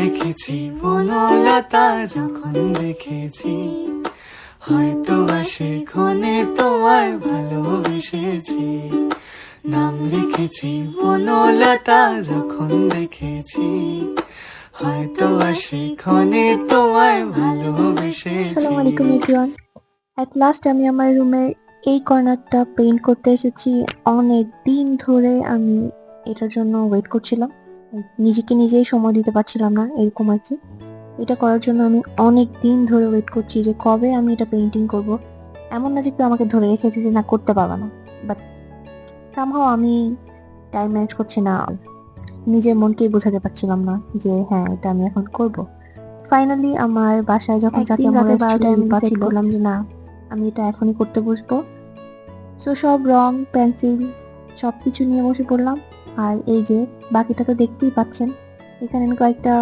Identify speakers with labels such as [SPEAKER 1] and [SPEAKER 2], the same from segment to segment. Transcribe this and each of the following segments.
[SPEAKER 1] রেখেছি বনলতা যখন দেখেছি, হয়তো বা সেখানে তোমায় ভালোবেসেছি। নাম রেখেছি বনলতা যখন দেখেছি, হয়তো বা সেখানে তোমায় ভালোবেসেছি।
[SPEAKER 2] আসসালামু আলাইকুম এভরিওয়ান। এট লাস্ট আমি আমার রুমের এই কর্নারটা পেইন্ট করতে এসেছি। অনেক দিন ধরে আমি এটার জন্য ওয়েট করছিলাম, নিজেকে নিজেই সময় দিতে পারছিলাম না, এরকম আর কি। এটা করার জন্য আমি অনেক দিন ধরে ওয়েট করছি যে কবে আমি এটা পেইন্টিং করব। এমন না যে কেউ আমাকে ধরে রেখেছে যে না করতে পারবা না, বাট সামহাও আমি টাইম ম্যানেজ করছি না, নিজের মনকেই বোঝাতে পারছিলাম না যে হ্যাঁ এটা আমি এখন করব। ফাইনালি আমার বাসায় যখন চাচি রাতে 12টায় আমি ডিসাইড করলাম যে না আমি এটা এখনই করতে বসবো। তো সব রং পেন্সিল সবকিছু নিয়ে বসে পড়লাম। আর এই যে বাকিটা তো দেখতেই পাচ্ছেন, এখানে আমি কয়েকটা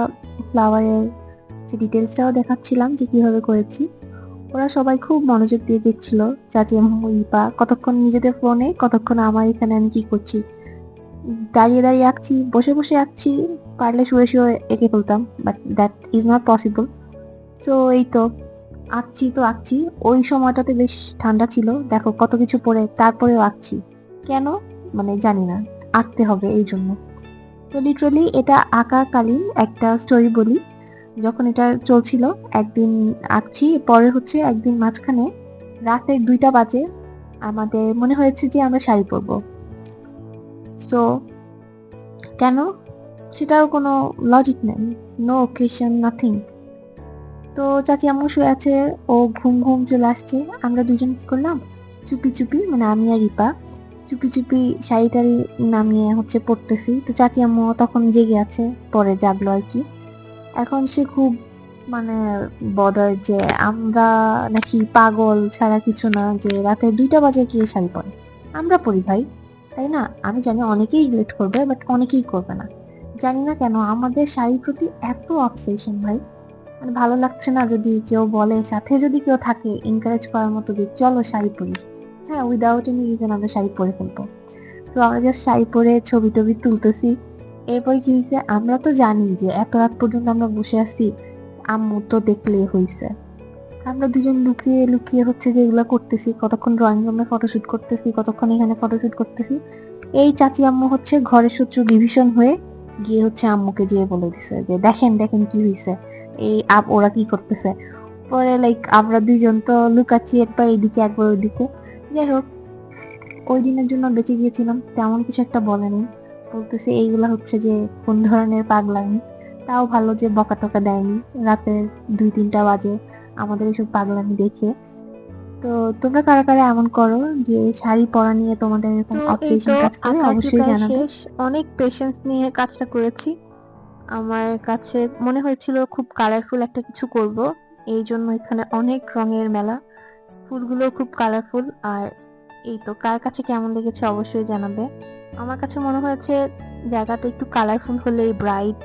[SPEAKER 2] ফ্লাওয়ারের যে ডিটেলসটাও দেখাচ্ছিলাম যে কিভাবে করেছি। ওরা সবাই খুব মনোযোগ দিয়ে দেখছিল, চাচি আম্মু ইপা কতক্ষণ নিজেদের ফোনে, কতক্ষণ আমার এখানে আমি কি করছি, দাঁড়িয়ে দাঁড়িয়ে আঁকছি, বসে বসে আঁকছি, পারলে শুয়ে শুয়ে এঁকে ফেলতাম, but that is not possible. তো এই তো আঁকছি তো আঁকছি। ওই সময়টাতে বেশ ঠান্ডা ছিল, দেখো কত কিছু পরে তারপরেও আঁকছি কেন মানে জানি না, আঁকতে হবে এই জন্য। তো লিটারালি এটা আঁকাকালীন একটা স্টোরি বলি। যখন এটা চলছিল একদিন আঁকছি, পরে হচ্ছে একদিন মাঝখানে রাতের 2টা বাজে আমাদের মনে হয়েছে যে আমরা শাড়ি পরবো। তো কেন সেটার কোনো লজিক নেই, নো ওকেশন নাথিং। তো চাচি আম্মু শুয়ে আছে, ও ঘুম ঘুম চলে আসছে। আমরা দুজন কি করলাম, চুপি চুপি মানে আমি আর রিপা চুপি চুপি শাড়ি টাড়ি নামিয়ে হচ্ছে পড়তেছি। তো চাচি আম্মু তখন জেগে আছে, পরে জাগলো আর কি। এখন সে খুব মানে বদার যে আমরা নাকি পাগল ছাড়া কিছু না, যে রাতে 2টা বাজে গিয়ে শাড়ি পরে। আমরা পরি ভাই, তাই না? আমি জানি অনেকেই রিলেট করবে, বাট অনেকেই করবে না। জানি না কেন আমাদের শাড়ির প্রতি এত অবসেশন ভাই। মানে ভালো লাগছে না যদি কেউ বলে, সাথে যদি কেউ থাকে এনকারেজ করার মতো যে চলো শাড়ি পরি, হ্যাঁ উইদাউট এনি রিজন আমরা শাড়ি পরে ফেলবো। তো আমরা জাস্ট শাড়ি পরে ছবি টবি তুলতেছি। এরপর কি হয়েছে, আমরা তো জানি যে এত রাত পর্যন্ত আমরা বসে আছি, আম্মু তো দেখলে হয়েছে। আমরা দুজন লুকিয়ে লুকিয়ে হচ্ছে যে এগুলা করতেছি, কতক্ষণ ড্রয়িং রুমে ফটোশুট করতেছি, কতক্ষণ এখানে ফটোশুট করতেছি। এই চাচি আম্মু হচ্ছে ঘরের শত্রু ডিভিশন হয়ে গিয়ে হচ্ছে আম্মুকে যেয়ে বলে দিছে যে দেখেন দেখেন কি হয়েছে, এই ওরা কি করতেছে। পরে লাইক আমরা দুজন তো লুকাচ্ছি, একবার এইদিকে একবার ওইদিকে। যাই হোক, ওই দিনের জন্য বেঁচে গিয়েছিলাম, তেমন কিছু একটা বলেনি। বলতেছে এইগুলা হচ্ছে যে কোন ধরনের পাগলামি, তাও ভালো যে বকা টকা দেয়নি রাতের 2-3টা বাজে আমাদের এসব পাগলামি দেখে। তো তোমরা কারা কারা এমন করো যে শাড়ি পরা নিয়ে তোমাদের এরকম অবসেশন কাজ করে, অবশ্যই জানাবে। অনেক পেশেন্স নিয়ে কাজটা করেছি, আমার কাছে মনে হয়েছিল খুব কালারফুল একটা কিছু করব, এই জন্য এখানে অনেক রঙের মেলা, ফুলগুলো খুব কালারফুল। আর এই তো কার কাছে কেমন লেগেছে অবশ্যই জানাবে। আমার কাছে মনে হয়েছে জায়গাটা একটু কালারফুল হলে ব্রাইট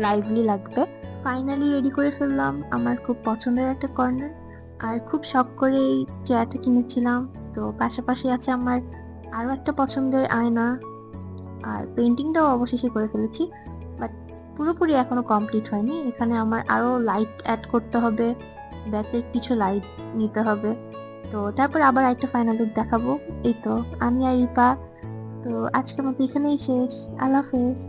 [SPEAKER 2] লাইভলি লাগবে। ফাইনালি রেডি করে ফেললাম আমার খুব পছন্দের একটা কর্নার, আর খুব শখ করে এই চেয়ারটা কিনেছিলাম। তো পাশাপাশি আছে আমার আরো একটা পছন্দের আয়না, আর পেন্টিংটাও অবশেষে করে ফেলেছি, বাট পুরোপুরি এখনো কমপ্লিট হয়নি। এখানে আমার আরো লাইট অ্যাড করতে হবে, ব্যাকের কিছু লাইট নিতে হবে। তো তারপর আবার একটা ফাইনাল লুক দেখাবো। এই তো আমি আর রিপা। তো আজকের মতো এখানেই শেষ, আল্লাহ হাফেজ।